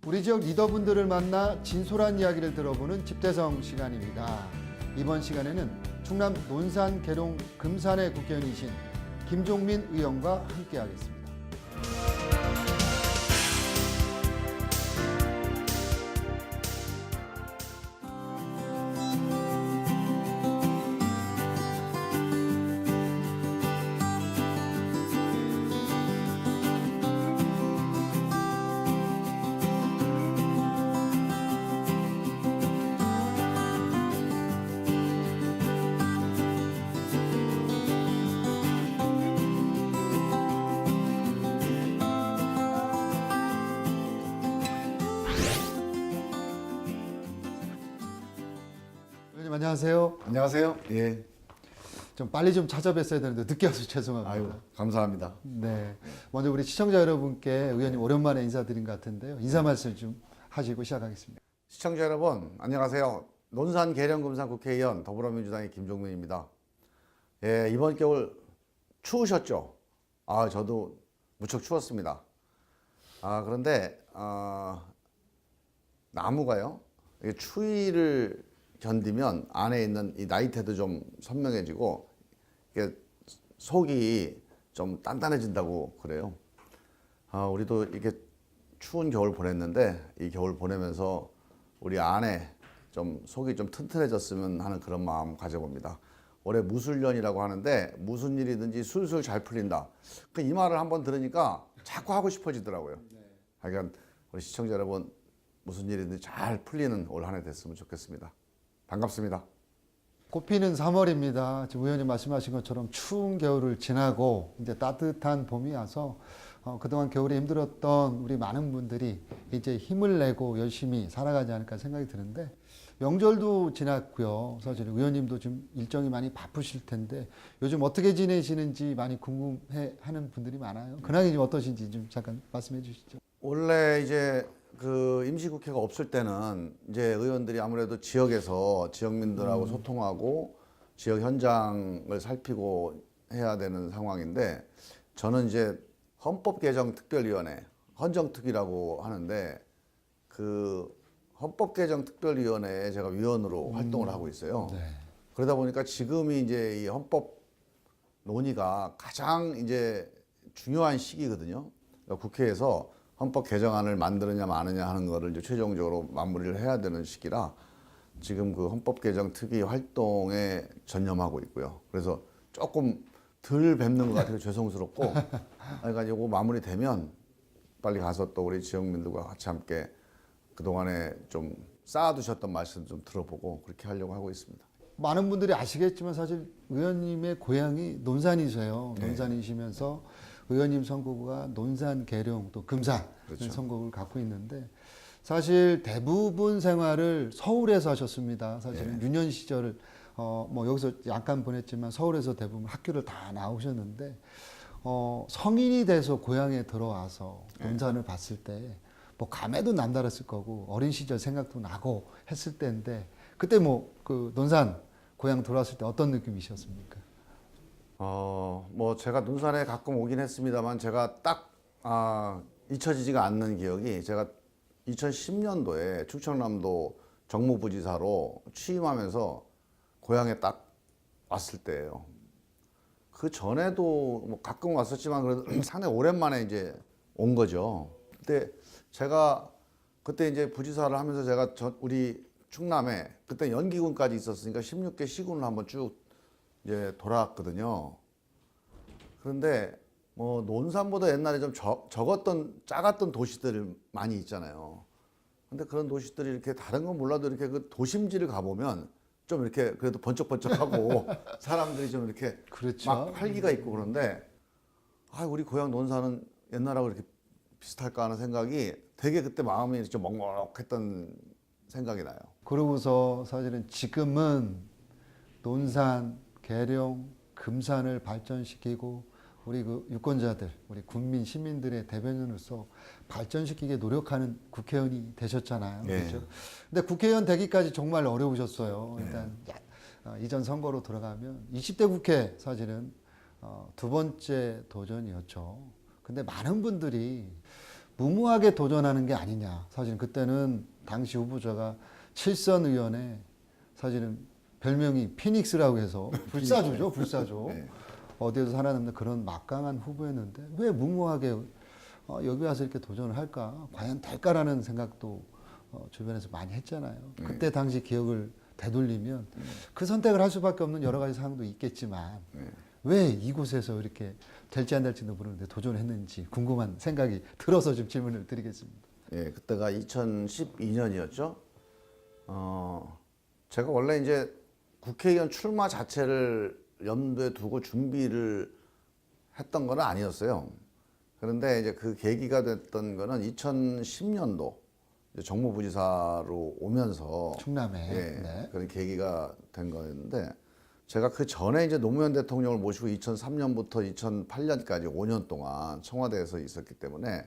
우리 지역 리더분들을 만나 진솔한 이야기를 들어보는 집대성 시간입니다. 이번 시간에는 충남 논산 계룡 금산의 국회의원이신 김종민 의원과 함께하겠습니다. 의원님 안녕하세요. 안녕하세요. 예. 좀 빨리 좀 찾아뵀어야 되는데 늦게 와서 죄송합니다. 아유, 감사합니다. 네. 먼저 우리 시청자 여러분께 의원님 오랜만에 인사드린 것 같은데요. 인사 말씀 좀 하시고 시작하겠습니다. 시청자 여러분, 안녕하세요. 논산 계룡금산 국회의원 더불어민주당의 김종민입니다. 예, 이번 겨울 추우셨죠? 저도 무척 추웠습니다. 그런데 나무가요, 이게 추위를 견디면 안에 있는 이 나이테도 좀 선명해지고 이게 속이 좀 단단해진다고 그래요. 우리도 이렇게 추운 겨울 보냈는데 이 겨울 보내면서 우리 안에 좀 속이 좀 튼튼해졌으면 하는 그런 마음 가져봅니다. 올해 무술년이라고 하는데 무슨 일이든지 술술 잘 풀린다. 이 말을 한번 들으니까 자꾸 하고 싶어지더라고요. 그러니까 우리 시청자 여러분 무슨 일이든지 잘 풀리는 올 한 해 됐으면 좋겠습니다. 반갑습니다. 꽃피는 3월입니다. 지금 의원님 말씀하신 것처럼 추운 겨울을 지나고 이제 따뜻한 봄이 와서 그동안 겨울에 힘들었던 우리 많은 분들이 이제 힘을 내고 열심히 살아가지 않을까 생각이 드는데 명절도 지났고요. 사실 의원님도 좀 일정이 많이 바쁘실 텐데 요즘 어떻게 지내시는지 많이 궁금해하는 분들이 많아요. 근황이 좀 어떠신지 좀 잠깐 말씀해 주시죠. 원래 이제 그 임시국회가 없을 때는 이제 의원들이 아무래도 지역에서 지역민들하고 소통하고 지역 현장을 살피고 해야 되는 상황인데 저는 이제 헌법개정특별위원회, 헌정특위라고 하는데 그 헌법개정특별위원회에 제가 위원으로 활동을 하고 있어요. 네. 그러다 보니까 지금이 이제 이 헌법 논의가 가장 이제 중요한 시기거든요. 그러니까 국회에서 헌법 개정안을 만드느냐 마느냐 하는 거를 이제 최종적으로 마무리를 해야 되는 시기라 지금 그 헌법 개정 특위 활동에 전념하고 있고요. 그래서 조금 덜 뵙는 것 같아요. 죄송스럽고. 그러니까 이거 마무리되면 빨리 가서 또 우리 지역민들과 같이 함께 그동안에 좀 쌓아두셨던 말씀 좀 들어보고 그렇게 하려고 하고 있습니다. 많은 분들이 아시겠지만 사실 의원님의 고향이 논산이세요. 네. 논산이시면서 의원님 선거구가 논산, 계룡, 또 금산 그렇죠. 선거구를 갖고 있는데 사실 대부분 생활을 서울에서 하셨습니다. 사실은 네. 유년 시절을 뭐 여기서 약간 보냈지만 서울에서 대부분 학교를 다 나오셨는데 성인이 돼서 고향에 들어와서 논산을 봤을 때 뭐 감회도 남다랐을 거고 어린 시절 생각도 나고 했을 때인데 그때 뭐 그 논산 고향 돌아왔을 때 어떤 느낌이셨습니까? 뭐 제가 논산에 가끔 오긴 했습니다만 제가 딱 잊혀지지가 않는 기억이 제가 2010년도에 충청남도 정무부지사로 취임하면서 고향에 딱 왔을 때예요. 그 전에도 뭐 가끔 왔었지만 그래도 상당히 오랜만에 이제 온 거죠. 그때 제가 그때 이제 부지사를 하면서 제가 우리 충남에 그때 연기군까지 있었으니까 16개 시군을 한번 쭉 이제 돌아왔거든요. 그런데 뭐 논산보다 옛날에 좀 작았던 도시들 많이 있잖아요. 근데 그런 도시들이 이렇게 다른 건 몰라도 이렇게 그 도심지를 가보면 좀 이렇게 그래도 번쩍번쩍하고 사람들이 좀 이렇게 그렇죠. 막 활기가 있고 그런데 우리 고향 논산은 옛날하고 이렇게 비슷할까 하는 생각이 되게 그때 마음이 좀 먹먹했던 생각이 나요. 그러고서 사실은 지금은 논산, 계룡, 금산을 발전시키고 우리 그 유권자들, 우리 국민, 시민들의 대변인으로서 발전시키게 노력하는 국회의원이 되셨잖아요. 네. 그렇죠? 근데 국회의원 되기까지 정말 어려우셨어요. 네. 일단 이전 선거로 돌아가면 20대 국회 사실은 두 번째 도전이었죠. 근데 많은 분들이 무모하게 도전하는 게 아니냐. 사실은 그때는 당시 후보자가 칠선 의원의 사실은 별명이 피닉스라고 해서 불사조죠, 불사조. 네. 어디에도 살아남는 그런 막강한 후보였는데 왜 무모하게 여기 와서 이렇게 도전을 할까? 과연 될까라는 생각도 주변에서 많이 했잖아요. 그때 당시 기억을 되돌리면 그 선택을 할 수밖에 없는 여러 가지 상황도 있겠지만 왜 이곳에서 이렇게 될지 안 될지도 모르는데 도전했는지 궁금한 생각이 들어서 좀 질문을 드리겠습니다. 예, 그때가 2012년이었죠. 제가 원래 이제 국회의원 출마 자체를 염두에 두고 준비를 했던 건 아니었어요. 그런데 이제 그 계기가 됐던 거는 2010년도 정무부지사로 오면서 충남에 예, 네. 그런 계기가 된 거였는데 제가 그 전에 이제 노무현 대통령을 모시고 2003년부터 2008년까지 5년 동안 청와대에서 있었기 때문에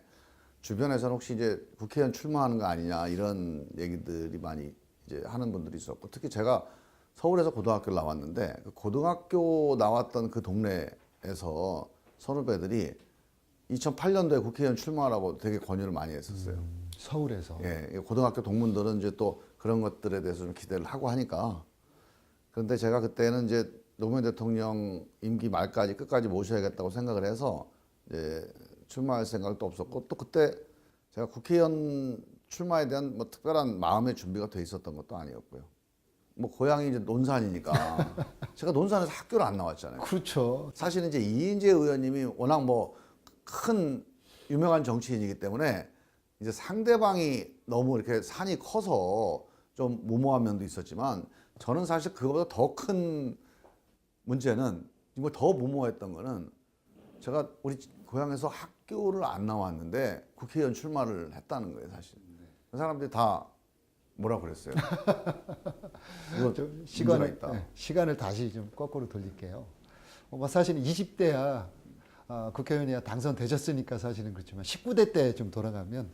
주변에서는 혹시 이제 국회의원 출마하는 거 아니냐 이런 얘기들이 많이 이제 하는 분들이 있었고 특히 제가 서울에서 고등학교를 나왔는데 그 고등학교 나왔던 그 동네에서 선후배들이 2008년도에 국회의원 출마하라고 되게 권유를 많이 했었어요. 서울에서 예, 고등학교 동문들은 이제 또 그런 것들에 대해서 좀 기대를 하고 하니까 그런데 제가 그때는 이제 노무현 대통령 임기 말까지 끝까지 모셔야겠다고 생각을 해서 이제 출마할 생각도 없었고 또 그때 제가 국회의원 출마에 대한 뭐 특별한 마음의 준비가 돼 있었던 것도 아니었고요. 뭐 고향이 이제 논산이니까 제가 논산에서 학교를 안 나왔잖아요. 그렇죠. 사실은 이제 이인재 의원님이 워낙 뭐 큰 유명한 정치인이기 때문에 이제 상대방이 너무 이렇게 산이 커서 좀 무모한 면도 있었지만 저는 사실 그거보다 더 큰 문제는 정말 더 무모했던 거는 제가 우리 고향에서 학교를 안 나왔는데 국회의원 출마를 했다는 거예요, 사실. 그 사람들이 다 뭐라 그랬어요. 이거 좀 문제가 있다. 시간을 다시 좀 거꾸로 돌릴게요. 뭐 사실은 20대야 국회의원이야 당선되셨으니까 사실은 그렇지만 19대 때 좀 돌아가면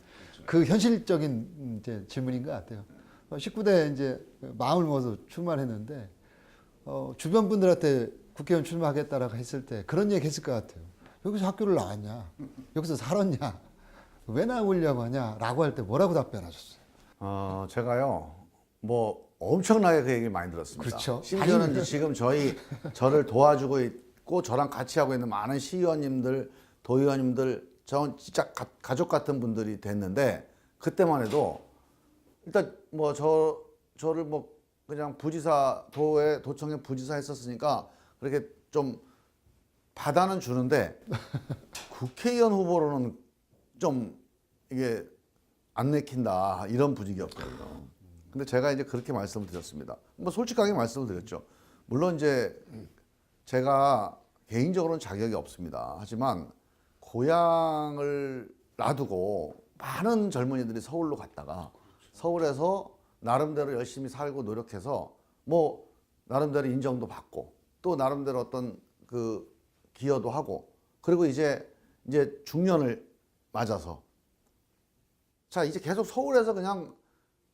그 현실적인 이제 질문인 것 같아요. 19대 이제 마음을 먹어서 출마를 했는데 주변 분들한테 국회의원 출마하겠다라고 했을 때 그런 얘기 했을 것 같아요. 여기서 학교를 나왔냐? 여기서 살았냐? 왜 나오려고 하냐?라고 할 때 뭐라고 답변하셨어요? 제가요, 뭐 엄청나게 그 얘기를 많이 들었습니다. 그렇죠. 심지어는 이제 지금 저를 도와주고 있고 저랑 같이 하고 있는 많은 시의원님들, 도의원님들, 저 진짜 가족 같은 분들이 됐는데 그때만 해도 일단 뭐 저를 뭐 그냥 도청의 부지사 했었으니까 그렇게 좀 받아는 주는데 국회의원 후보로는 좀 이게 안 내킨다 이런 분위기였거든요. 근데 제가 이제 그렇게 말씀을 드렸습니다. 뭐 솔직하게 말씀을 드렸죠. 물론 이제 제가 개인적으로는 자격이 없습니다. 하지만 고향을 놔두고 많은 젊은이들이 서울로 갔다가 서울에서 나름대로 열심히 살고 노력해서 뭐 나름대로 인정도 받고 또 나름대로 어떤 그 기여도 하고 그리고 이제 중년을 맞아서 자 이제 계속 서울에서 그냥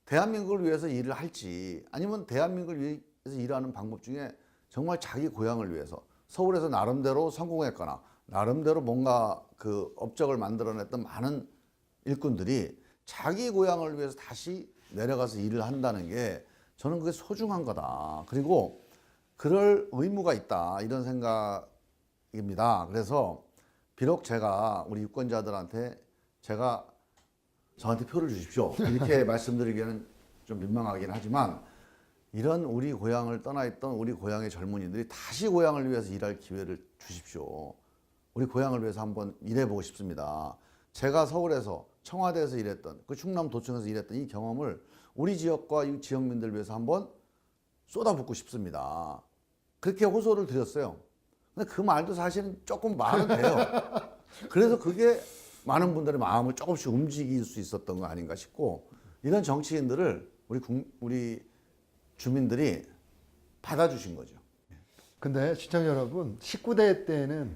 대한민국을 위해서 일을 할지 아니면 대한민국을 위해서 일하는 방법 중에 정말 자기 고향을 위해서 서울에서 나름대로 성공했거나 나름대로 뭔가 그 업적을 만들어냈던 많은 일꾼들이 자기 고향을 위해서 다시 내려가서 일을 한다는 게 저는 그게 소중한 거다. 그리고 그럴 의무가 있다. 이런 생각입니다. 그래서 비록 제가 우리 유권자들한테 제가 저한테 표를 주십시오. 이렇게 말씀드리기에는 좀 민망하긴 하지만 이런 우리 고향을 떠나 있던 우리 고향의 젊은이들이 다시 고향을 위해서 일할 기회를 주십시오. 우리 고향을 위해서 한번 일해보고 싶습니다. 제가 서울에서 청와대에서 일했던 그 충남도청에서 일했던 이 경험을 우리 지역과 이 지역민들을 위해서 한번 쏟아붓고 싶습니다. 그렇게 호소를 드렸어요. 근데 그 말도 사실은 조금 말은 돼요. 그래서 그게 많은 분들의 마음을 조금씩 움직일 수 있었던 거 아닌가 싶고 이런 정치인들을 우리 주민들이 받아주신 거죠. 근데 시청자 여러분 19대 때는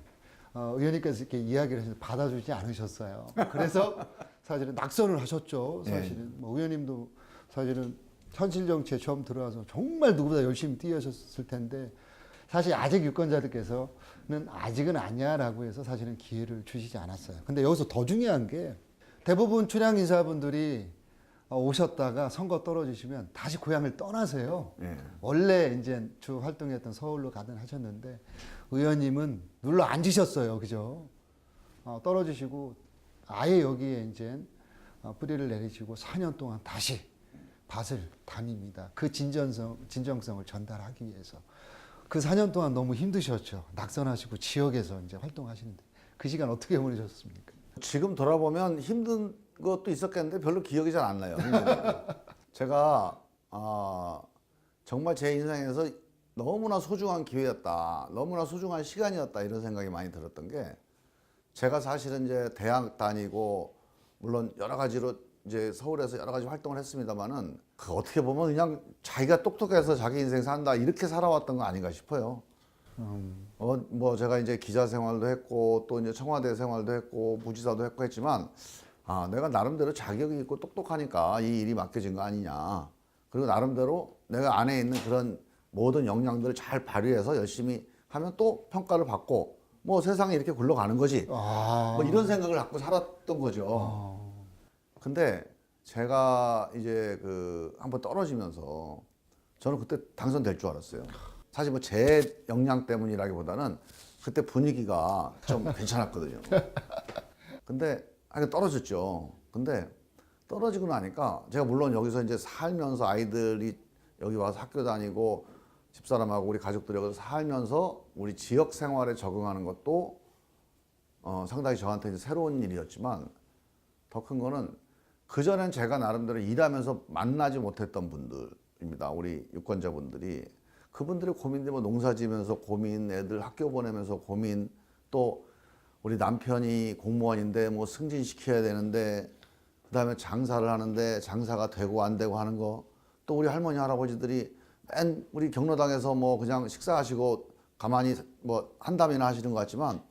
의원님께서 이렇게 이야기를 해서 받아주지 않으셨어요. 그래서 사실은 낙선을 하셨죠. 사실은 뭐 의원님도 사실은 현실 정치에 처음 들어와서 정말 누구보다 열심히 뛰어셨을 텐데 사실 아직 유권자들께서는 아직은 아니야라고 해서 사실은 기회를 주시지 않았어요. 근데 여기서 더 중요한 게 대부분 출향 인사분들이 오셨다가 선거 떨어지시면 다시 고향을 떠나세요. 예. 원래 이제 주 활동했던 서울로 가든 하셨는데 의원님은 눌러 앉으셨어요. 그죠? 떨어지시고 아예 여기에 이제 뿌리를 내리시고 4년 동안 다시 밭을 다닙니다. 그 진정성을 전달하기 위해서. 그 4년 동안 너무 힘드셨죠. 낙선하시고 지역에서 이제 활동하시는데 그 시간 어떻게 보내셨습니까? 지금 돌아보면 힘든 것도 있었겠는데 별로 기억이 잘 안 나요. 힘든 거. 제가 정말 제 인생에서 너무나 소중한 기회였다, 너무나 소중한 시간이었다 이런 생각이 많이 들었던 게 제가 사실은 이제 대학 다니고 물론 여러 가지로 이제 서울에서 여러 가지 활동을 했습니다만은 그 어떻게 보면 그냥 자기가 똑똑해서 자기 인생 산다 이렇게 살아왔던 거 아닌가 싶어요. 뭐 제가 이제 기자 생활도 했고 또 이제 청와대 생활도 했고 부지사도 했고 했지만 내가 나름대로 자격이 있고 똑똑하니까 이 일이 맡겨진 거 아니냐. 그리고 나름대로 내가 안에 있는 그런 모든 역량들을 잘 발휘해서 열심히 하면 또 평가를 받고 뭐 세상에 이렇게 굴러가는 거지. 뭐 이런 생각을 갖고 살았던 거죠. 근데 제가 이제 그 한번 떨어지면서 저는 그때 당선될 줄 알았어요. 사실 뭐 제 역량 때문이라기보다는 그때 분위기가 좀 괜찮았거든요. 근데 떨어졌죠. 근데 떨어지고 나니까 제가 물론 여기서 이제 살면서 아이들이 여기 와서 학교 다니고 집사람하고 우리 가족들이 여기서 살면서 우리 지역 생활에 적응하는 것도 상당히 저한테 이제 새로운 일이었지만 더 큰 거는 그전엔 제가 나름대로 일하면서 만나지 못했던 분들입니다. 우리 유권자분들이. 그분들의 고민들이 뭐 농사 지면서 고민, 애들 학교 보내면서 고민, 또 우리 남편이 공무원인데 뭐 승진시켜야 되는데 그다음에 장사를 하는데 장사가 되고 안 되고 하는 거, 또 우리 할머니 할아버지들이 맨 우리 경로당에서 뭐 그냥 식사하시고 가만히 뭐 한담이나 하시는 것 같지만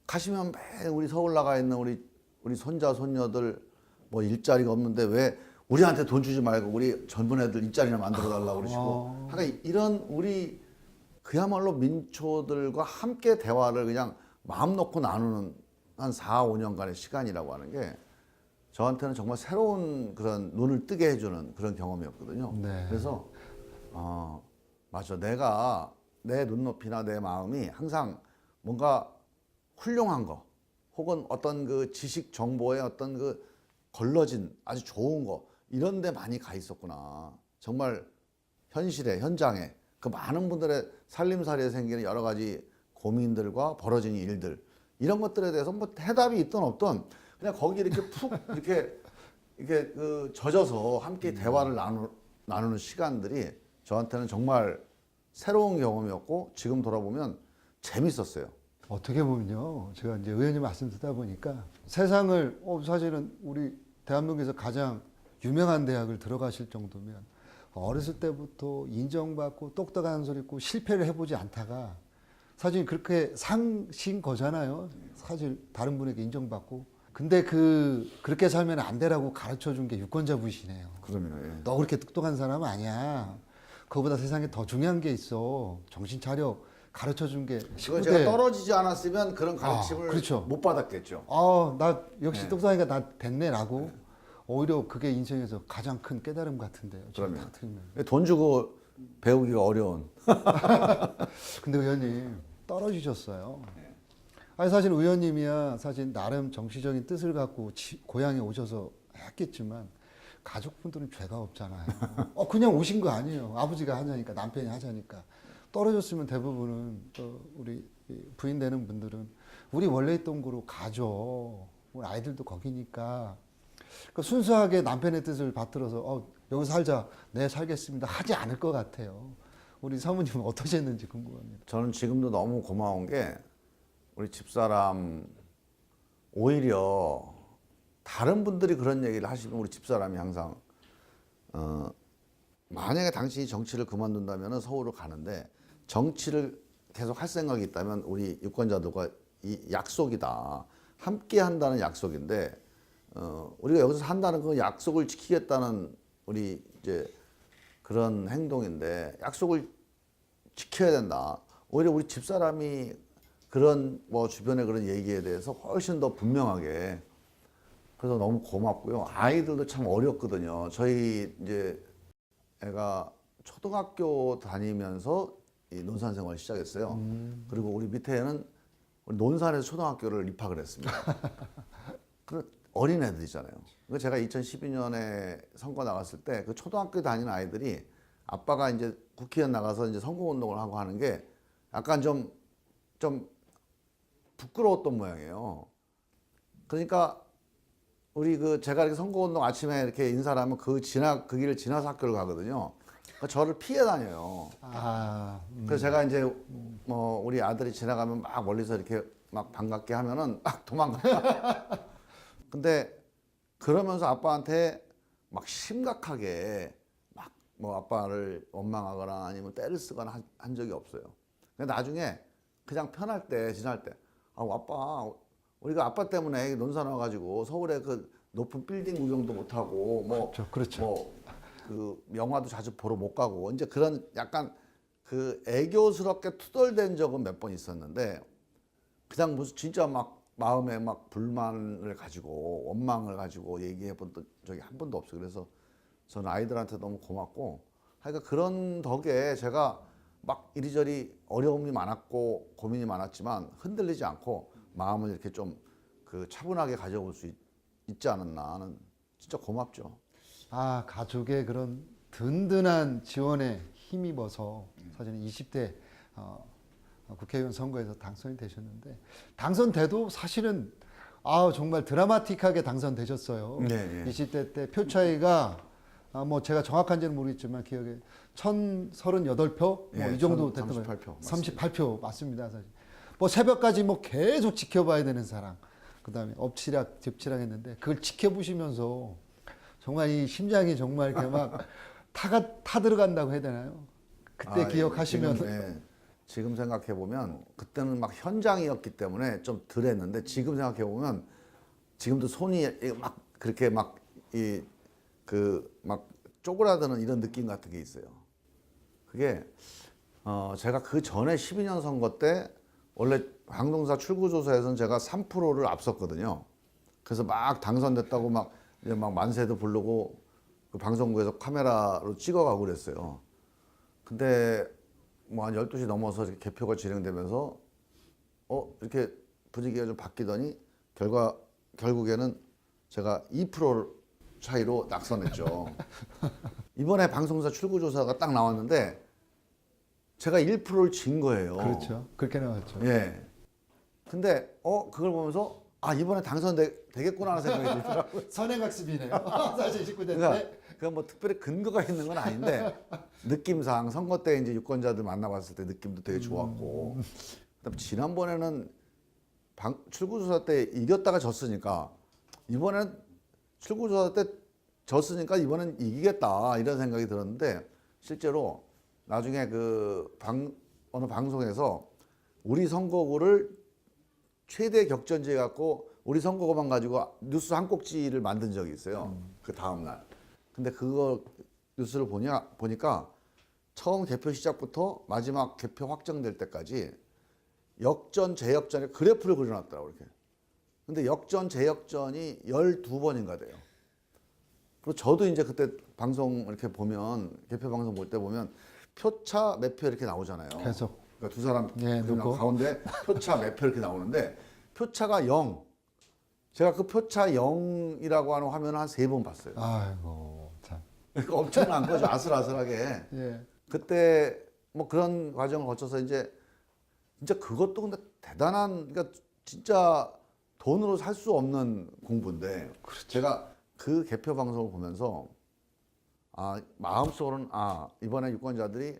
가시면 맨 우리 서울 나가 있는 우리 손자 손녀들 뭐 일자리가 없는데 왜 우리한테 돈 주지 말고 우리 젊은 애들 일자리나 만들어 달라고 그러시고 하여간 이런 우리 그야말로 민초들과 함께 대화를 그냥 마음 놓고 나누는 한 4, 5년간의 시간이라고 하는 게 저한테는 정말 새로운 그런 눈을 뜨게 해주는 그런 경험이었거든요. 네. 그래서 맞아, 내가 내 눈높이나 내 마음이 항상 뭔가 훌륭한 거 혹은 어떤 그 지식 정보의 어떤 그 걸러진 아주 좋은 거 이런 데 많이 가 있었구나. 정말 현실에 현장에 그 많은 분들의 살림살이에 생기는 여러 가지 고민들과 벌어진 일들 이런 것들에 대해서 뭐 해답이 있든 없든 그냥 거기 이렇게 푹 이렇게 그 젖어서 함께 대화를 나누는 시간들이 저한테는 정말 새로운 경험이었고 지금 돌아보면 재밌었어요. 어떻게 보면요, 제가 이제 의원님 말씀 듣다 보니까 세상을 사실은 우리 대한민국에서 가장 유명한 대학을 들어가실 정도면 어렸을 때부터 인정받고 똑똑한 소리 있고 실패를 해보지 않다가 사실 그렇게 상신 거잖아요. 사실 다른 분에게 인정받고. 근데 그렇게 살면 안 되라고 가르쳐 준 게 유권자분이시네요. 그럼요. 예. 너 그렇게 똑똑한 사람 아니야. 그거보다 세상에 더 중요한 게 있어. 정신 차려. 가르쳐 준 게 그거 제가 떨어지지 않았으면 그런 가르침을 그렇죠. 못 받았겠죠. 나 역시 똑똑하니까 나 됐네라고. 오히려 그게 인생에서 가장 큰 깨달음 같은데요. 그럼요. 딱 들으면. 돈 주고 배우기가 어려운. 근데 의원님 떨어지셨어요. 아니 사실 의원님이야 사실 나름 정치적인 뜻을 갖고 고향에 오셔서 했겠지만 가족분들은 죄가 없잖아요. 그냥 오신 거 아니에요. 아버지가 하자니까 남편이 하자니까. 떨어졌으면 대부분은 또 우리 부인 되는 분들은 우리 원래 있던 곳으로 가죠. 우리 아이들도 거기니까. 그러니까 순수하게 남편의 뜻을 받들어서 여기 살자. 네 살겠습니다. 하지 않을 것 같아요. 우리 사모님은 어떠셨는지 궁금합니다. 저는 지금도 너무 고마운 게 우리 집사람 오히려 다른 분들이 그런 얘기를 하시면 우리 집사람이 항상 만약에 당신이 정치를 그만둔다면 서울을 가는데 정치를 계속 할 생각이 있다면 우리 유권자들과 이 약속이다. 함께 한다는 약속인데 우리가 여기서 산다는 그 약속을 지키겠다는 우리 이제 그런 행동인데 약속을 지켜야 된다. 오히려 우리 집사람이 그런 뭐 주변의 그런 얘기에 대해서 훨씬 더 분명하게 그래서 너무 고맙고요. 아이들도 참 어렵거든요. 저희 이제 애가 초등학교 다니면서 이 논산 생활을 시작했어요. 그리고 우리 밑에는 우리 논산에서 초등학교를 입학을 했습니다. 그 어린 애들이잖아요. 그 제가 2012년에 선거 나갔을 때 그 초등학교 다니는 아이들이 아빠가 이제 국회의원 나가서 이제 선거운동을 하고 하는 게 약간 좀 부끄러웠던 모양이에요. 그러니까 우리 그 제가 이렇게 선거운동 아침에 이렇게 인사를 하면 그 길을 지나서 학교를 가거든요. 그러니까 저를 피해 다녀요. 그래서 제가 이제 뭐 우리 아들이 지나가면 막 멀리서 이렇게 막 반갑게 하면은 막 도망가. 근데 그러면서 아빠한테 막 심각하게 막 뭐 아빠를 원망하거나 아니면 때를 쓰거나 한 적이 없어요. 근데 나중에 그냥 편할 때 지날 때 아빠 우리가 아빠 때문에 논산 와가지고 서울에 그 높은 빌딩 구경도 못 하고 뭐 그렇죠. 뭐 그 영화도 자주 보러 못 가고 이제 그런 약간 그 애교스럽게 투덜댄 적은 몇 번 있었는데 그냥 무슨 진짜 막 마음에 막 불만을 가지고 원망을 가지고 얘기해 본 적이 한 번도 없어요. 그래서 저는 아이들한테 너무 고맙고 하여간 그런 덕에 제가 막 이리저리 어려움이 많았고 고민이 많았지만 흔들리지 않고 마음을 이렇게 좀 그 차분하게 가져볼 수 있지 않았나 하는 진짜 고맙죠. 가족의 그런 든든한 지원에 힘입어서 사실은 20대 국회의원 선거에서 당선이 되셨는데 당선돼도 사실은 정말 드라마틱하게 당선되셨어요. 네, 네. 20대 때 표 차이가 뭐 제가 정확한지는 모르겠지만 기억에 1,038표 뭐 네, 이 정도 됐던 거예요. 38표 38표 맞습니다. 사실. 뭐 새벽까지 뭐 계속 지켜봐야 되는 사람. 그다음에 엎치락 뒤치락 했는데 그걸 지켜보시면서 정말 이 심장이 정말 이렇게 막 타 들어간다고 해야 되나요? 그때 기억하시면 지금 생각해 보면 그때는 막 현장이었기 때문에 좀 덜했는데 지금 생각해 보면 지금도 손이 막 그렇게 막 이 막 쪼그라드는 이런 느낌 같은 게 있어요. 그게 제가 그 전에 12년 선거 때 원래 방송사 출구조사에서는 제가 3%를 앞섰거든요. 그래서 막 당선됐다고 막 이제 막 만세도 부르고 그 방송국에서 카메라로 찍어가고 그랬어요. 근데 뭐 한 12시 넘어서 이렇게 개표가 진행되면서 이렇게 분위기가 좀 바뀌더니 결국에는 제가 2% 차이로 낙선했죠. 이번에 방송사 출구조사가 딱 나왔는데 제가 1%를 진 거예요. 그렇죠. 그렇게 나왔죠. 예. 근데 그걸 보면서 이번에 당선되겠구나 하는 생각이 들더라고요. 선행학습이네요. 사실 19대 때. 그러니까 뭐 특별히 근거가 있는 건 아닌데 느낌상 선거 때 이제 유권자들 만나봤을 때 느낌도 되게 좋았고 그다음에 지난번에는 출구조사 때 이겼다가 졌으니까 이번엔 출구조사 때 졌으니까 이번엔 이기겠다 이런 생각이 들었는데 실제로 나중에 어느 방송에서 우리 선거구를 최대 격전지에 갖고 우리 선거구만 가지고 뉴스 한 꼭지를 만든 적이 있어요. 그 다음 날. 근데 그거 뉴스를 보니까 처음 개표 시작부터 마지막 개표 확정될 때까지 역전, 재역전의 그래프를 그려놨더라고요. 이렇게. 근데 역전, 재역전이 12번인가 돼요. 그리고 저도 이제 그때 방송 이렇게 보면 개표 방송 볼 때 보면 표차 몇 표 이렇게 나오잖아요. 계속. 그러니까 두 사람 놓고. 가운데 표차 몇 표 이렇게 나오는데 표차가 0. 제가 그 표차 0이라고 하는 화면을 한 3번 봤어요. 아이고 참. 그러니까 엄청난 거죠. 아슬아슬하게. 예. 그때 뭐 그런 과정을 거쳐서 이제 진짜 그것도 근데 대단한 그러니까 진짜 돈으로 살 수 없는 공부인데 제가 그 개표 방송을 보면서 마음속으로는 이번에 유권자들이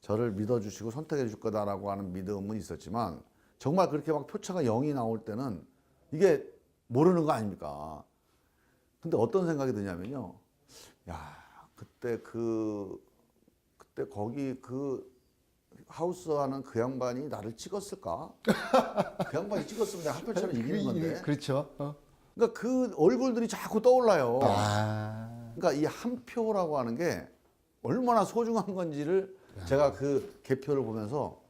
저를 믿어주시고 선택해 줄 거다라고 하는 믿음은 있었지만 정말 그렇게 막 표차가 0이 나올 때는 이게 모르는 거 아닙니까? 근데 어떤 생각이 드냐면요. 그때 거기 그 하우스 하는 그 양반이 나를 찍었을까? 그 양반이 찍었으면 내가 한 표차는 이기는 건데. 그렇죠. 그러니까 그 얼굴들이 자꾸 떠올라요. 아. 그러니까 이 한 표라고 하는 게 얼마나 소중한 건지를 제가 그 개표를 보면서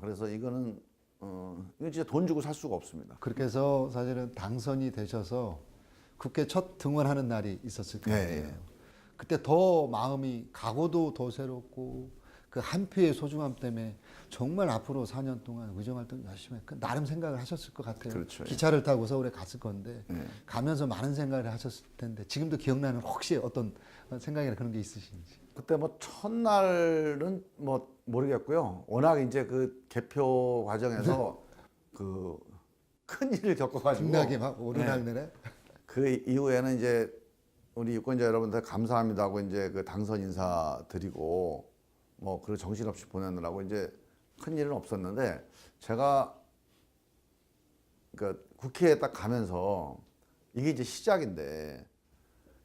그래서 이거는 이거 진짜 돈 주고 살 수가 없습니다. 그렇게 해서 사실은 당선이 되셔서 국회 첫 등원하는 날이 있었을 거예요. 예. 그때 더 마음이 각오도 더 새롭고 그 한 표의 소중함 때문에 정말 앞으로 4년 동안 의정활동 열심히 나름 생각을 하셨을 것 같아요. 그렇죠. 기차를 타고 서울에 갔을 건데 예. 가면서 많은 생각을 하셨을 텐데 지금도 기억나는 혹시 어떤 생각이나 그런 게 있으신지. 그때 뭐 첫날은 뭐 모르겠고요. 워낙 이제 그 개표 과정에서 그 큰 일을 겪어가지고 중락이 막 오르날 내래. 그 이후에는 이제 우리 유권자 여러분들 감사합니다 하고 이제 그 당선 인사 드리고 뭐 그 정신없이 보내느라고 이제 큰 일은 없었는데 제가 그 국회에 딱 가면서 이게 이제 시작인데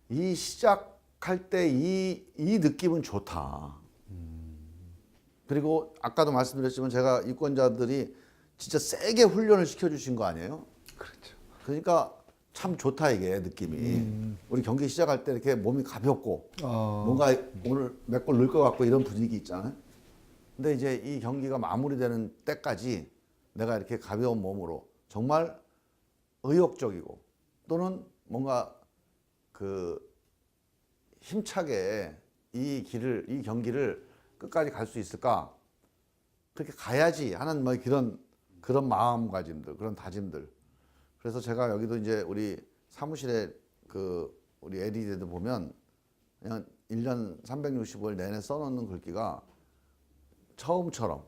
이 시작할 때 이 느낌은 좋다. 그리고 아까도 말씀드렸지만 제가 유권자들이 진짜 세게 훈련을 시켜주신 거 아니에요? 그렇죠. 그러니까 참 좋다 이게 느낌이. 우리 경기 시작할 때 이렇게 몸이 가볍고 뭔가 오늘 몇 골 넣을 것 같고 이런 분위기 있잖아요. 근데 이제 이 경기가 마무리되는 때까지 내가 이렇게 가벼운 몸으로 정말 의욕적이고 또는 뭔가 그 힘차게 이 경기를 끝까지 갈 수 있을까? 그렇게 가야지 하는 뭐 그런 마음가짐들, 그런 다짐들. 그래서 제가 여기도 이제 우리 사무실에 그 우리 LED도 보면 그냥 1년 365일 내내 써놓는 글귀가 처음처럼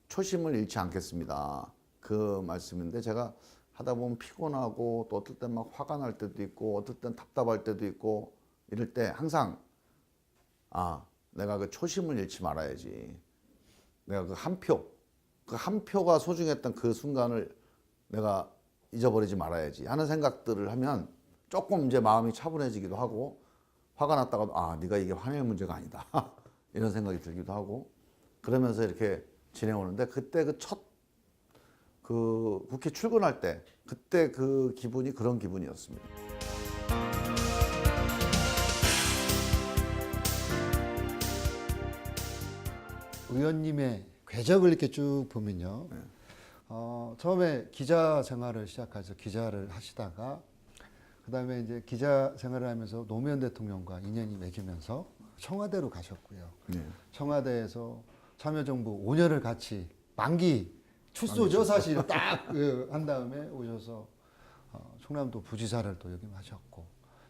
초심을 잃지 않겠습니다. 그 말씀인데 제가 하다 보면 피곤하고 또 어떨 땐 막 화가 날 때도 있고 어떨 땐 답답할 때도 있고 이럴 때 항상 내가 그 초심을 잃지 말아야지. 내가 그 한 표가 소중했던 그 순간을 내가 잊어버리지 말아야지 하는 생각들을 하면 조금 이제 마음이 차분해지기도 하고 화가 났다가도 네가 이게 화낼 문제가 아니다 이런 생각이 들기도 하고 그러면서 이렇게 지내오는데 그때 그 국회 출근할 때 그때 그 기분이 그런 기분이었습니다. 의원님의 궤적을 이렇게 쭉 보면요. 처음에 기자 생활을 시작해서 기자를 하시다가 그다음에 이제 기자 생활을 하면서 노무현 대통령과 인연이 맺으면서 청와대로 가셨고요. 네. 청와대에서 참여정부 5년을 같이 만기 출소죠 사실 딱 한 다음에 오셔서 충남도 부지사를 또 역임하셨고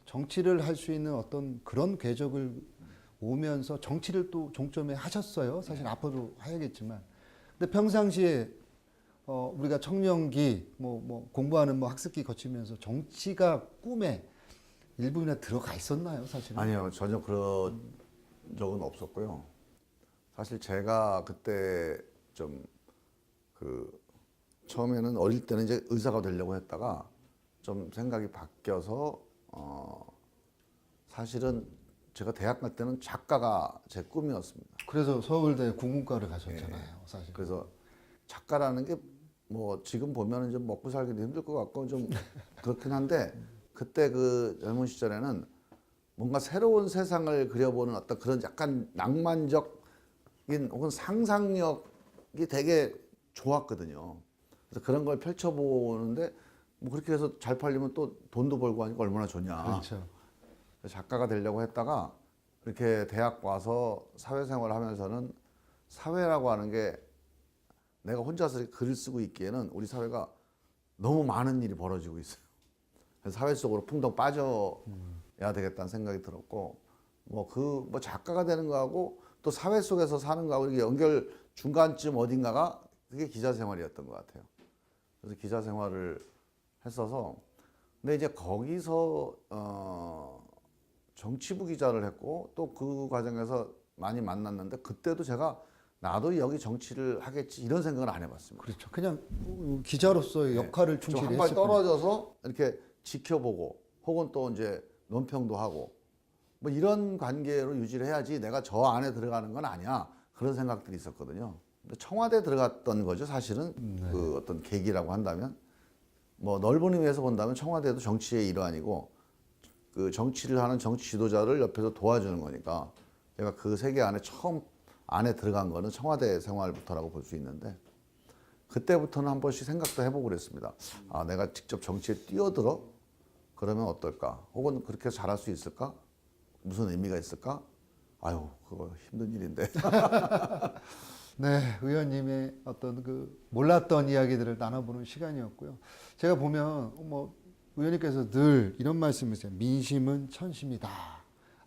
정치를 할 수 있는 어떤 그런 궤적을 오면서 정치를 또 종점에 하셨어요. 사실 앞으로 해야겠지만. 근데 평상시에 우리가 청년기 뭐 공부하는 뭐 학습기 거치면서 정치가 꿈에 일부나 들어가 있었나요, 사실은? 아니요, 전혀 그런 적은 없었고요. 사실 제가 그때 좀 처음에는 어릴 때는 이제 의사가 되려고 했다가 좀 생각이 바뀌어서 사실은 제가 대학 갈 때는 작가가 제 꿈이었습니다. 그래서 서울대 국문과를 가셨잖아요, 사실. 그래서 작가라는 게 뭐 지금 보면은 좀 먹고 살기도 힘들 것 같고 좀 그렇긴 한데 그때 그 젊은 시절에는 뭔가 새로운 세상을 그려보는 어떤 그런 약간 낭만적인 혹은 상상력이 되게 좋았거든요. 그래서 그런 걸 펼쳐보는데 뭐 그렇게 해서 잘 팔리면 또 돈도 벌고 하니까 얼마나 좋냐. 그렇죠. 작가가 되려고 했다가 이렇게 대학 와서 사회생활을 하면서는 사회라고 하는 게 내가 혼자서 글을 쓰고 있기에는 우리 사회가 너무 많은 일이 벌어지고 있어요. 그래서 사회 속으로 풍덩 빠져야 되겠다는 생각이 들었고 뭐 작가가 되는 거하고 또 사회 속에서 사는 거하고 이렇게 연결 중간쯤 어딘가가 그게 기자 생활이었던 것 같아요. 그래서 기자 생활을 했어서 근데 이제 거기서 정치부 기자를 했고 또 그 과정에서 많이 만났는데 그때도 제가 나도 여기 정치를 하겠지 이런 생각은 안 해봤습니다. 그렇죠. 그냥 기자로서의 역할을 충실히 좀 한 발 했을 뿐. 떨어져서 이렇게 지켜보고 혹은 또 이제 논평도 하고 뭐 이런 관계로 유지를 해야지 내가 저 안에 들어가는 건 아니야 그런 생각들이 있었거든요. 근데 청와대 들어갔던 거죠 사실은 그 어떤 계기라고 한다면 뭐 넓은 의미에서 본다면 청와대도 정치의 일환이고 그 정치를 하는 정치 지도자를 옆에서 도와주는 거니까 제가 그 세계 안에 처음 안에 들어간 거는 청와대 생활부터라고 볼 수 있는데 그때부터는 한 번씩 생각도 해보고 그랬습니다. 아, 내가 직접 정치에 뛰어들어? 그러면 어떨까? 혹은 그렇게 잘할 수 있을까? 무슨 의미가 있을까? 아유, 그거 힘든 일인데. 네, 의원님의 어떤 그 몰랐던 이야기들을 나눠보는 시간이었고요. 제가 보면 뭐 의원님께서 늘 이런 말씀이세요. 민심은 천심이다.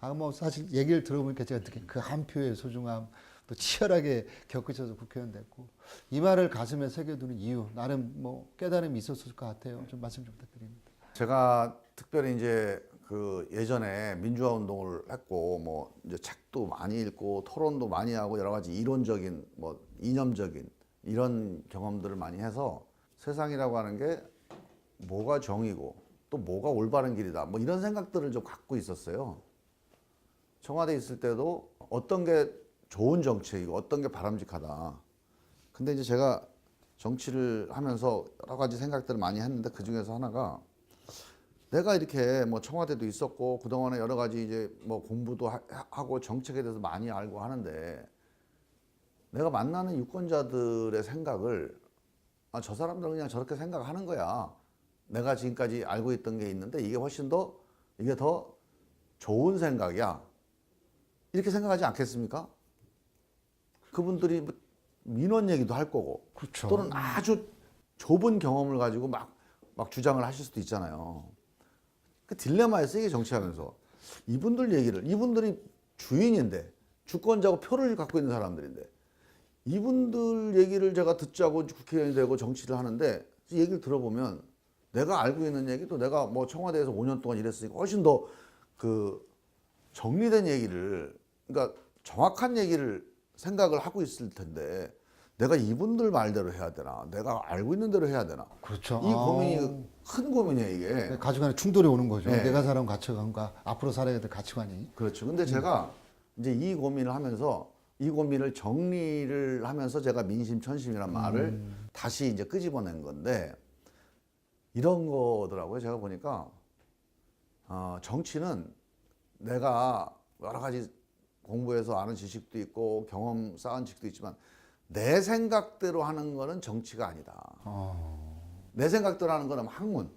아, 뭐 사실 얘기를 들어보니까 제가 느낀 그 한 표의 소중함, 또 치열하게 겪으셔서 국회의원 됐고 이 말을 가슴에 새겨두는 이유 나름 뭐 깨달음이 있었을 것 같아요. 좀 말씀 좀 부탁드립니다. 제가 특별히 이제 그 예전에 민주화 운동을 했고 뭐 이제 책도 많이 읽고 토론도 많이 하고 여러 가지 이론적인 뭐 이념적인 이런 경험들을 많이 해서 세상이라고 하는 게 뭐가 정의고 또 뭐가 올바른 길이다 뭐 이런 생각들을 좀 갖고 있었어요. 청와대에 있을 때도 어떤 게 좋은 정책이고 어떤 게 바람직하다. 근데 이제 제가 정치를 하면서 여러 가지 생각들을 많이 했는데 그 중에서 하나가 내가 이렇게 뭐 청와대도 있었고 그동안에 여러 가지 이제 뭐 공부도 하고 정책에 대해서 많이 알고 하는데 내가 만나는 유권자들의 생각을 아, 저 사람들은 그냥 저렇게 생각하는 거야. 내가 지금까지 알고 있던 게 있는데 이게 훨씬 더 이게 더 좋은 생각이야. 이렇게 생각하지 않겠습니까? 그분들이 뭐 민원 얘기도 할 거고 그렇죠. 또는 아주 좁은 경험을 가지고 막 주장을 하실 수도 있잖아요. 그 딜레마였어요, 이게 정치하면서. 이분들이 주인인데, 주권자고 표를 갖고 있는 사람들인데, 이분들 얘기를 제가 듣자고 국회의원이 되고 정치를 하는데, 이 얘기를 들어보면, 내가 알고 있는 얘기도 내가 뭐 청와대에서 5년 동안 일했으니까 훨씬 더 그 정리된 얘기를, 그러니까 정확한 얘기를 생각을 하고 있을 텐데, 내가 이분들 말대로 해야 되나? 내가 알고 있는 대로 해야 되나? 그렇죠. 이 고민이 큰 고민이에요, 이게. 가치관의 충돌이 오는 거죠. 네. 내가 살아온 가치관과 앞으로 살아야 될 가치관이. 그렇죠. 근데 제가 이제 이 고민을 하면서 이 고민을 정리를 하면서 제가 민심천심이란 말을 다시 이제 끄집어낸 건데 이런 거더라고요. 제가 보니까 정치는 내가 여러 가지 공부해서 아는 지식도 있고 경험 쌓은 지식도 있지만 내 생각대로 하는 거는 정치가 아니다. 내 생각대로 하는 거는 학문.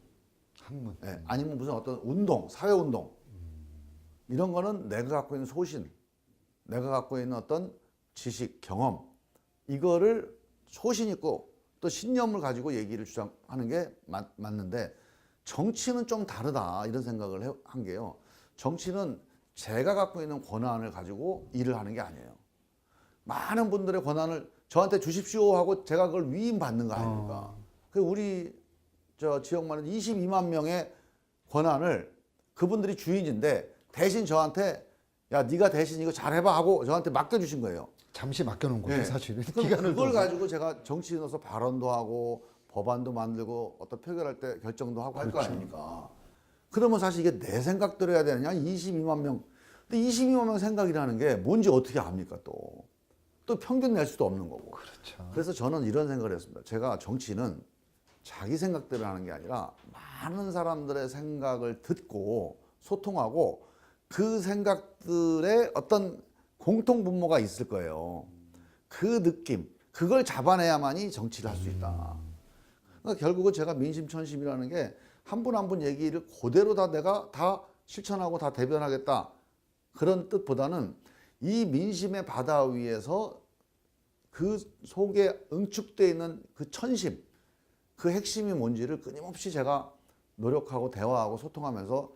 학문. 예, 아니면 무슨 어떤 운동, 사회운동 이런 거는 내가 갖고 있는 소신, 내가 갖고 있는 어떤 지식, 경험 이거를 소신 있고 또 신념을 가지고 얘기를 주장하는 게 맞는데 정치는 좀 다르다 이런 생각을 한 게요. 정치는 제가 갖고 있는 권한을 가지고 일을 하는 게 아니에요. 많은 분들의 권한을 저한테 주십시오 하고 제가 그걸 위임받는 거 아닙니까? 그 우리 저 지역만은 22만 명의 권한을 그분들이 주인인데 대신 저한테 야 네가 대신 이거 잘해봐 하고 저한테 맡겨주신 거예요. 잠시 맡겨놓은 거죠, 네. 사실은. 그럼 기간을 그걸 둬서. 가지고 제가 정치인으로서 발언도 하고 법안도 만들고 어떤 표결할 때 결정도 하고 할 거 아닙니까? 그러면 사실 이게 내 생각대로 해야 되느냐? 22만 명. 근데 22만 명 생각이라는 게 뭔지 어떻게 압니까 또? 또 평균 낼 수도 없는 거고. 그렇죠. 그래서 저는 이런 생각을 했습니다. 제가 정치는 자기 생각대로 하는 게 아니라 많은 사람들의 생각을 듣고 소통하고 그 생각들의 어떤 공통 분모가 있을 거예요. 그 느낌, 그걸 잡아내야만이 정치를 할 수 있다. 그러니까 결국은 제가 민심천심이라는 게 한 분 한 분 얘기를 그대로 다 내가 다 실천하고 다 대변하겠다. 그런 뜻보다는 이 민심의 바다 위에서 그 속에 응축되어 있는 그 천심, 그 핵심이 뭔지를 끊임없이 제가 노력하고 대화하고 소통하면서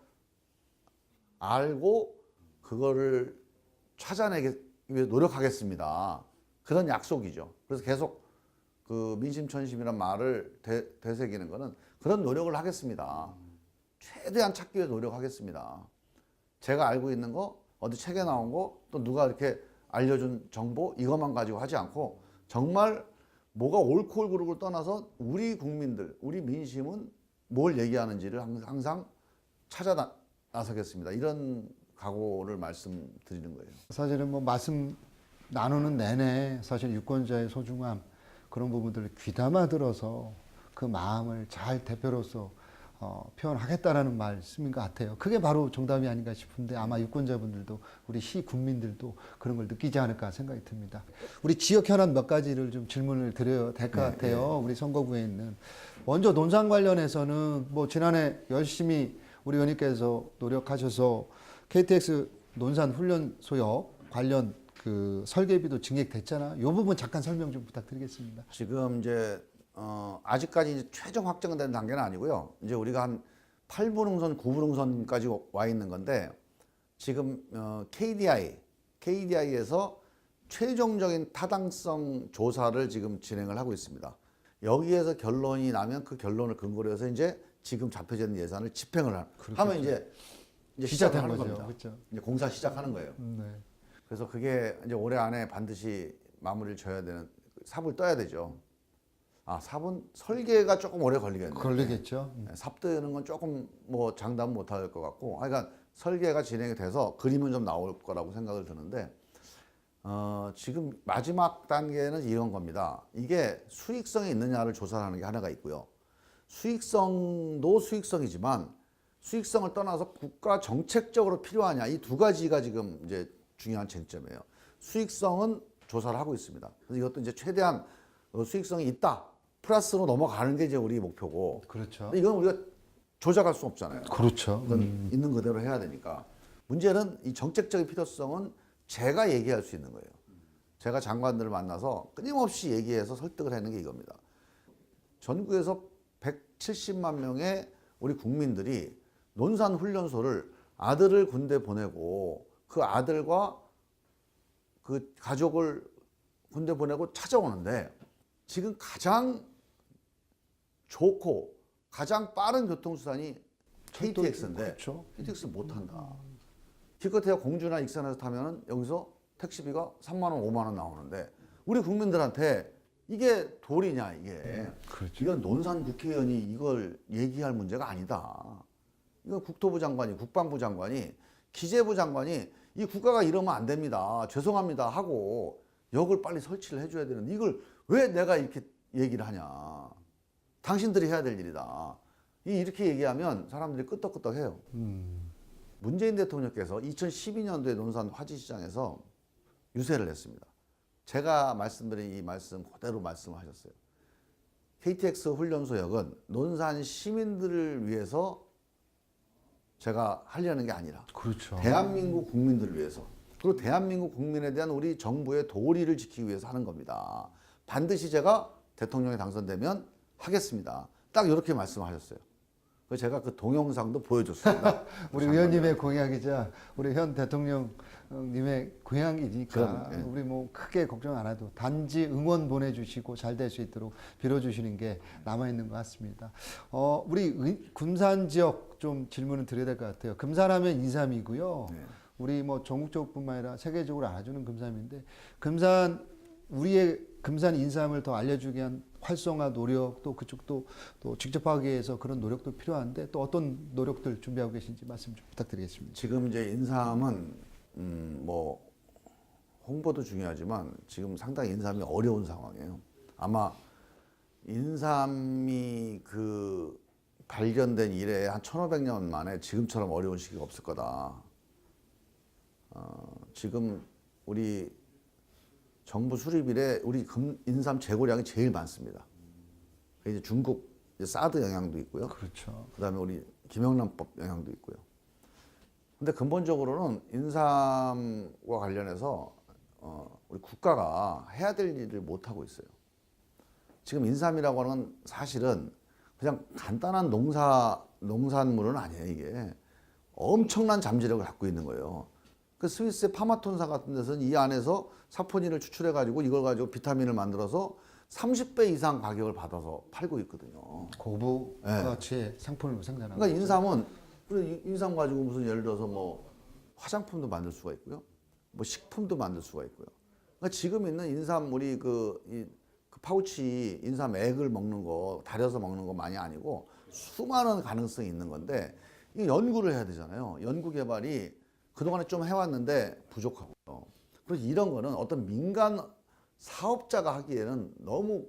알고 그거를 찾아내기 위해 노력하겠습니다. 그런 약속이죠. 그래서 계속 그 민심천심이란 말을 되새기는 거는 그런 노력을 하겠습니다. 최대한 찾기 위해 노력하겠습니다. 제가 알고 있는 거, 어디 책에 나온 거, 또 누가 이렇게 알려준 정보 이것만 가지고 하지 않고 정말 뭐가 옳고 그르고를 떠나서 우리 국민들, 우리 민심은 뭘 얘기하는지를 항상 찾아 나서겠습니다. 이런 각오를 말씀드리는 거예요. 사실은 뭐 말씀 나누는 내내 사실 유권자의 소중함 그런 부분들을 귀담아 들어서 그 마음을 잘 대표로서 표현하겠다라는 말씀인 것 같아요. 그게 바로 정답이 아닌가 싶은데 아마 유권자분들도 우리 시 국민들도 그런 걸 느끼지 않을까 생각이 듭니다. 우리 지역 현안 몇 가지를 좀 질문을 드려야 될 것 같아요. 우리 선거구에 있는. 먼저 논산 관련해서는 뭐 지난해 열심히 우리 의원님께서 노력하셔서 KTX 논산 훈련소역 관련 그 설계비도 증액됐잖아. 이 부분 잠깐 설명 좀 부탁드리겠습니다. 지금 이제 아직까지 이제 최종 확정된 단계는 아니고요. 이제 우리가 한 8분응선, 9분응선까지 와 있는 건데 지금 KDI에서 최종적인 타당성 조사를 지금 진행을 하고 있습니다. 여기에서 결론이 나면 그 결론을 근거로 해서 이제 지금 잡혀진 예산을 집행을 하면 이제 시작을 하는 거죠. 겁니다. 그렇죠. 이제 공사 시작하는 거예요. 네. 그래서 그게 이제 올해 안에 반드시 마무리를 져야 되는 삽을 떠야 되죠. 삽은 설계가 조금 오래 걸리겠네요. 걸리겠죠. 삽 뜨는 건 조금 뭐 장담 못 할 것 같고, 그러니까 설계가 진행이 돼서 그림은 좀 나올 거라고 생각을 드는데, 지금 마지막 단계는 이런 겁니다. 이게 수익성이 있느냐를 조사하는 게 하나가 있고요. 수익성도 수익성이지만 수익성을 떠나서 국가 정책적으로 필요하냐, 이 두 가지가 지금 이제 중요한 쟁점이에요. 수익성은 조사를 하고 있습니다. 그래서 이것도 이제 최대한 수익성이 있다, 플러스로 넘어가는 게 이제 우리 목표고. 그렇죠. 이건 우리가 조작할 수 없잖아요. 그렇죠. 이건 있는 그대로 해야 되니까. 문제는 이 정책적인 필요성은 제가 얘기할 수 있는 거예요. 제가 장관들을 만나서 끊임없이 얘기해서 설득을 하는 게 이겁니다. 전국에서 170만 명의 우리 국민들이 논산 훈련소를 아들을 군대 보내고 그 아들과 그 가족을 군대 보내고 찾아오는데 지금 가장 좋고 가장 빠른 교통수단이 KTX인데 그렇죠. KTX 못한다. 기껏해야 공주나 익산에서 타면은 여기서 택시비가 3만 원, 5만 원 나오는데 우리 국민들한테 이게 도리냐 이게. 그렇죠. 이건 논산 국회의원이 이걸 얘기할 문제가 아니다. 이건 국토부 장관이, 국방부 장관이, 기재부 장관이 이 국가가 이러면 안 됩니다. 죄송합니다 하고 역을 빨리 설치를 해줘야 되는데 이걸 왜 내가 이렇게 얘기를 하냐. 당신들이 해야 될 일이다. 이렇게 얘기하면 사람들이 끄떡끄떡해요. 문재인 대통령께서 2012년도에 논산 화지시장에서 유세를 했습니다. 제가 말씀드린 이 말씀 그대로 말씀을 하셨어요. KTX 훈련소역은 논산 시민들을 위해서 제가 하려는 게 아니라 그렇죠. 대한민국 국민들을 위해서, 그리고 대한민국 국민에 대한 우리 정부의 도리를 지키기 위해서 하는 겁니다. 반드시 제가 대통령에 당선되면 하겠습니다. 딱 이렇게 말씀하셨어요. 그래서 제가 그 동영상도 보여줬습니다. 우리 의원님의 공약이자 우리 현 대통령님의 공약이니까 그럼, 예. 우리 뭐 크게 걱정 안 해도 단지 응원 보내주시고 잘 될 수 있도록 빌어주시는 게 남아있는 것 같습니다. 우리 금산 지역 좀 질문을 드려야 될 것 같아요. 금산하면 인삼이고요. 네. 우리 뭐 전국적뿐만 아니라 세계적으로 알아주는 금산인데 금산 우리의 금산 인삼을 더 알려주기 위한 활성화 노력 또 그쪽도 또 직접 하기 위해서 그런 노력도 필요한데 또 어떤 노력들 준비하고 계신지 말씀 좀 부탁드리겠습니다. 지금 이제 인삼은 뭐 홍보도 중요하지만 지금 상당히 인삼이 어려운 상황이에요. 아마 인삼이 그 발견된 이래 한 1500년 만에 지금처럼 어려운 시기가 없을 거다. 지금 우리 정부 수립 이래 우리 인삼 재고량이 제일 많습니다. 이제 중국 이제 사드 영향도 있고요. 그렇죠. 그다음에 우리 김영란법 영향도 있고요. 근데 근본적으로는 인삼과 관련해서 우리 국가가 해야 될 일을 못 하고 있어요. 지금 인삼이라고 하는 건 사실은 그냥 간단한 농산물은 아니에요. 이게 엄청난 잠재력을 갖고 있는 거예요. 그 스위스의 파마톤사 같은 데서는 이 안에서 사포닌을 추출해 가지고 이걸 가지고 비타민을 만들어서 30배 이상 가격을 받아서 팔고 있거든요. 고부 가치의 상품을 생산하고. 그러니까 인삼은 인삼 가지고 무슨 예를 들어서 뭐 화장품도 만들 수가 있고요, 뭐 식품도 만들 수가 있고요. 그러니까 지금 있는 인삼 우리 그 파우치 인삼 액을 먹는 거 달여서 먹는 것만이 아니고 수많은 가능성이 있는 건데 이 연구를 해야 되잖아요. 연구 개발이 그동안에 좀 해왔는데 부족하고요. 그래서 이런 거는 어떤 민간 사업자가 하기에는 너무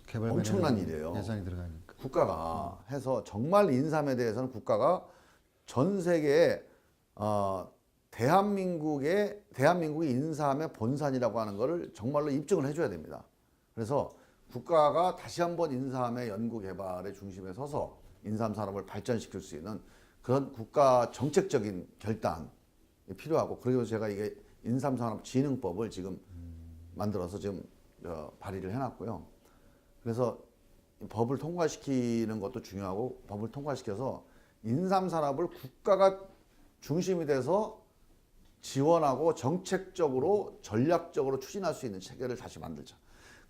개발 엄청난 일이에요. 예산이 들어가니까. 국가가 해서 정말 인삼에 대해서는 국가가 전 세계에 대한민국이 인삼의 본산이라고 하는 것을 정말로 입증을 해줘야 됩니다. 그래서 국가가 다시 한번 인삼의 연구 개발의 중심에 서서 인삼 산업을 발전시킬 수 있는 그런 국가 정책적인 결단이 필요하고, 그래서 제가 이게 인삼산업진흥법을 지금 만들어서 지금 발의를 해놨고요. 그래서 법을 통과시키는 것도 중요하고, 법을 통과시켜서 인삼 산업을 국가가 중심이 돼서 지원하고 정책적으로 전략적으로 추진할 수 있는 체계를 다시 만들자.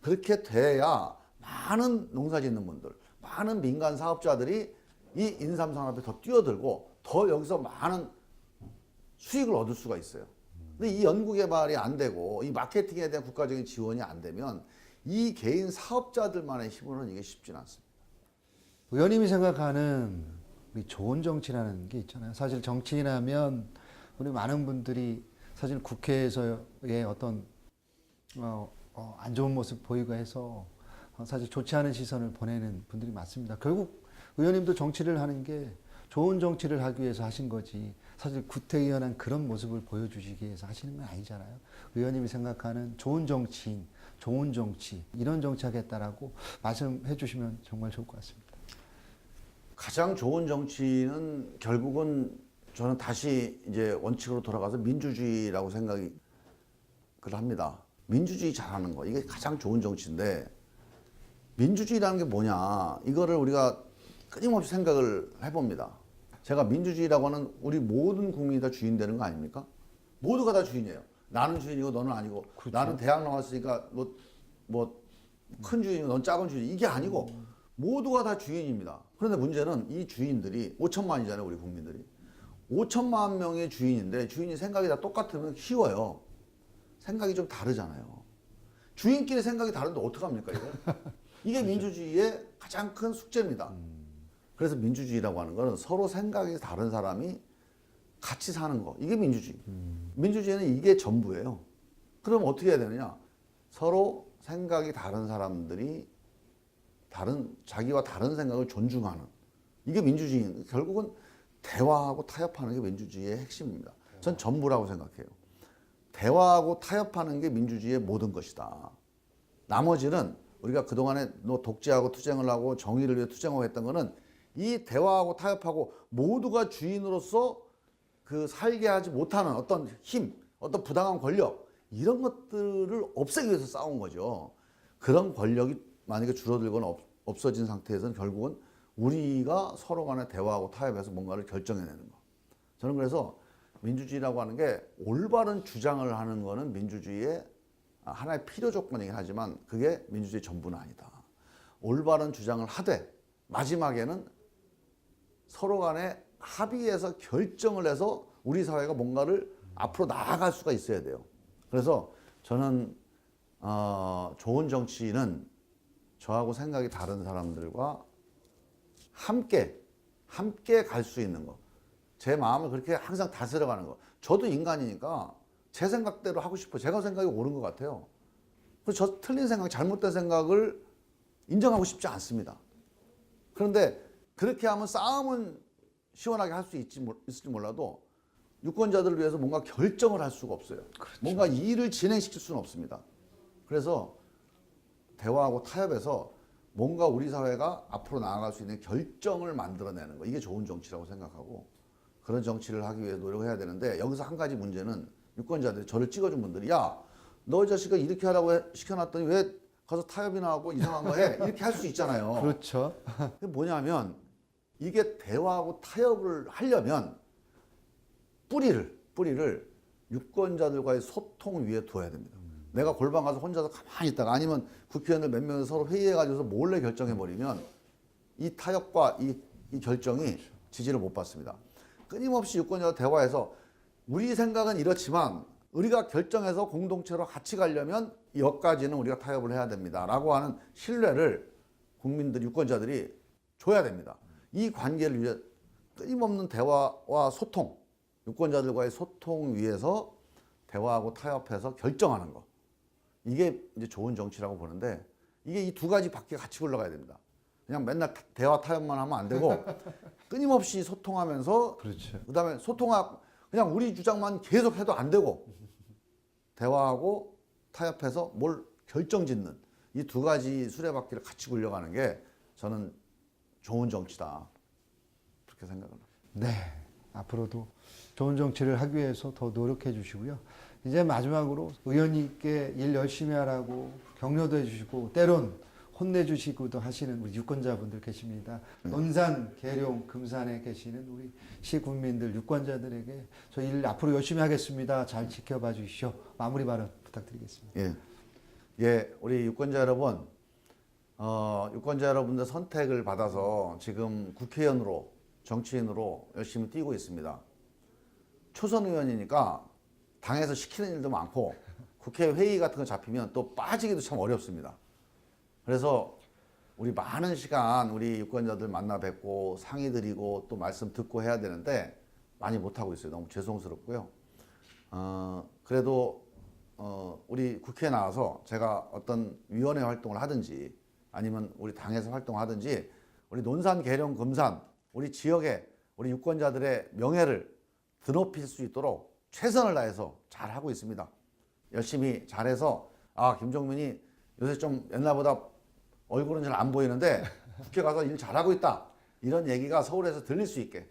그렇게 돼야 많은 농사 짓는 분들, 많은 민간 사업자들이 이 인삼 산업에 더 뛰어들고 더 여기서 많은 수익을 얻을 수가 있어요. 근데 이 연구 개발이 안 되고 이 마케팅에 대한 국가적인 지원이 안 되면 이 개인 사업자들만의 힘으로는 이게 쉽지는 않습니다. 의원님이 생각하는 우리 좋은 정치라는 게 있잖아요. 사실 정치인하면 우리 많은 분들이 사실 국회에서의 어떤 안 좋은 모습 보이고 해서 사실 좋지 않은 시선을 보내는 분들이 많습니다. 결국 의원님도 정치를 하는 게 좋은 정치를 하기 위해서 하신 거지, 사실 구태의연한 그런 모습을 보여주시기 위해서 하시는 건 아니잖아요. 의원님이 생각하는 좋은 정치인, 좋은 정치, 이런 정치 하겠다라고 말씀해 주시면 정말 좋을 것 같습니다. 가장 좋은 정치는 결국은 저는 다시 이제 원칙으로 돌아가서 민주주의라고 생각을 합니다. 민주주의 잘하는 거, 이게 가장 좋은 정치인데, 민주주의라는 게 뭐냐, 이거를 우리가 끊임없이 생각을 해봅니다. 제가 민주주의라고 하는 우리 모든 국민이 다 주인 되는 거 아닙니까? 모두가 다 주인이에요. 나는 주인이고 너는 아니고, 그렇죠. 나는 대학 나왔으니까 너 뭐 큰 주인이고 넌 작은 주인, 이게 아니고 모두가 다 주인입니다. 그런데 문제는 이 주인들이 5천만이잖아요, 우리 국민들이. 5천만 명의 주인인데 주인이 생각이 다 똑같으면 쉬워요. 생각이 좀 다르잖아요. 주인끼리 생각이 다른데 어떡합니까, 이거? 이게 민주주의의 가장 큰 숙제입니다. 그래서 민주주의라고 하는 거는 서로 생각이 다른 사람이 같이 사는 거, 이게 민주주의. 민주주의는 이게 전부예요. 그럼 어떻게 해야 되느냐? 서로 생각이 다른 사람들이 자기와 다른 생각을 존중하는, 이게 민주주의. 결국은 대화하고 타협하는 게 민주주의의 핵심입니다. 전 전부라고 생각해요. 대화하고 타협하는 게 민주주의의 모든 것이다. 나머지는 우리가 그동안에 독재하고 투쟁을 하고 정의를 위해 투쟁하고 했던 거는 이 대화하고 타협하고 모두가 주인으로서 그 살게 하지 못하는 어떤 힘, 어떤 부당한 권력, 이런 것들을 없애기 위해서 싸운 거죠. 그런 권력이 만약에 줄어들거나 없어진 상태에서는 결국은 우리가 서로 간에 대화하고 타협해서 뭔가를 결정해내는 거. 저는 그래서 민주주의라고 하는 게 올바른 주장을 하는 거는 민주주의의 하나의 필요 조건이긴 하지만 그게 민주주의 전부는 아니다. 올바른 주장을 하되 마지막에는 서로 간에 합의해서 결정을 해서 우리 사회가 뭔가를 앞으로 나아갈 수가 있어야 돼요. 그래서 저는 좋은 정치인은 저하고 생각이 다른 사람들과 함께 갈 수 있는 거. 제 마음을 그렇게 항상 다스려가는 거. 저도 인간이니까 제 생각대로 하고 싶어요. 제가 생각이 옳은 것 같아요. 그래서 저 틀린 생각, 잘못된 생각을 인정하고 싶지 않습니다. 그런데 그렇게 하면 싸움은 시원하게 할 수 있을지 몰라도 유권자들을 위해서 뭔가 결정을 할 수가 없어요. 그렇죠. 뭔가 일을 진행시킬 수는 없습니다. 그래서 대화하고 타협해서 뭔가 우리 사회가 앞으로 나아갈 수 있는 결정을 만들어내는 거, 이게 좋은 정치라고 생각하고, 그런 정치를 하기 위해 노력해야 되는데, 여기서 한 가지 문제는 유권자들이, 저를 찍어준 분들이, 야, 너 자식아 이렇게 하라고 시켜놨더니 왜 가서 타협이나 하고 이상한 거 해? 이렇게 할 수 있잖아요. 그렇죠. 그게 뭐냐면, 이게 대화하고 타협을 하려면 뿌리를 유권자들과의 소통 위에 둬야 됩니다. 내가 골방 가서 혼자서 가만히 있다가, 아니면 국회의원들 몇 명이 서로 회의해가지고 몰래 결정해버리면 이 타협과 이 결정이 지지를 못 받습니다. 끊임없이 유권자와 대화해서 우리 생각은 이렇지만 우리가 결정해서 공동체로 같이 가려면 여기까지는 우리가 타협을 해야 됩니다 라고 하는 신뢰를 국민들, 유권자들이 줘야 됩니다. 이 관계를 위해 끊임없는 대화와 소통, 유권자들과의 소통 위해서 대화하고 타협해서 결정하는 거, 이게 이제 좋은 정치라고 보는데, 이게 이 두 가지 바퀴가 같이 굴러가야 됩니다. 그냥 맨날 대화 타협만 하면 안 되고 끊임없이 소통하면서 그렇죠. 그다음에 그냥 우리 주장만 계속 해도 안 되고 대화하고 타협해서 뭘 결정짓는 이 두 가지 수레바퀴를 같이 굴려가는 게 저는 좋은 정치다 그렇게 생각합니다. 네. 앞으로도 좋은 정치를 하기 위해서 더 노력해 주시고요. 이제 마지막으로 의원님께 일 열심히 하라고 격려도 해주시고 때론 혼내주시고도 하시는 우리 유권자분들 계십니다. 논산, 계룡, 금산에 계시는 우리 시군민들, 유권자들에게 저 일 앞으로 열심히 하겠습니다. 잘 지켜봐 주시오. 마무리 발언 부탁드리겠습니다. 예, 우리 유권자 여러분, 유권자 여러분들 선택을 받아서 지금 국회의원으로 정치인으로 열심히 뛰고 있습니다. 초선 의원이니까 당에서 시키는 일도 많고 국회 회의 같은 거 잡히면 또 빠지기도 참 어렵습니다. 그래서 우리 많은 시간 우리 유권자들 만나 뵙고 상의 드리고 또 말씀 듣고 해야 되는데 많이 못하고 있어요. 너무 죄송스럽고요. 그래도 우리 국회에 나와서 제가 어떤 위원회 활동을 하든지 아니면 우리 당에서 활동하든지 우리 논산, 계룡, 금산 우리 지역의 우리 유권자들의 명예를 드높일 수 있도록 최선을 다해서 잘 하고 있습니다. 열심히 잘해서 김종민이 요새 좀 옛날보다 얼굴은 잘 안 보이는데 국회 가서 일 잘하고 있다 이런 얘기가 서울에서 들릴 수 있게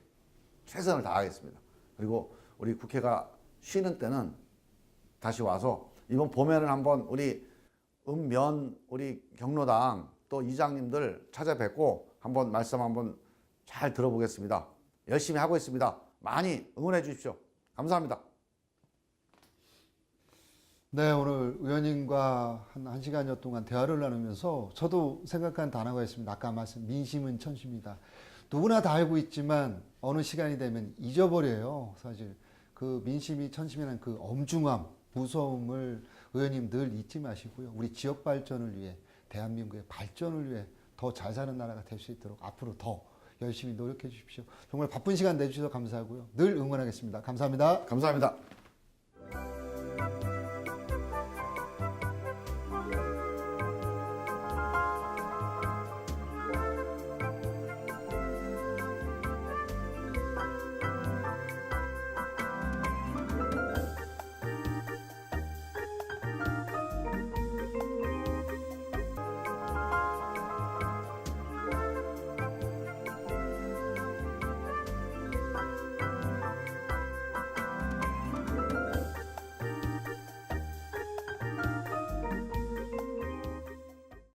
최선을 다하겠습니다. 그리고 우리 국회가 쉬는 때는 다시 와서 이번 봄에는 한번 우리 읍면 우리 경로당 또 이장님들 찾아뵙고 한번 말씀 한번 잘 들어보겠습니다. 열심히 하고 있습니다. 많이 응원해 주십시오. 감사합니다. 네, 오늘 의원님과 한 시간여 동안 대화를 나누면서 저도 생각한 단어가 있습니다. 아까 말씀 민심은 천시입니다. 누구나 다 알고 있지만 어느 시간이 되면 잊어버려요. 사실 그 민심이 천시라는 그 엄중함, 무서움을 의원님 늘 잊지 마시고요. 우리 지역 발전을 위해 대한민국의 발전을 위해 더 잘 사는 나라가 될 수 있도록 앞으로 더 열심히 노력해 주십시오. 정말 바쁜 시간 내주셔서 감사하고요. 늘 응원하겠습니다. 감사합니다. 감사합니다.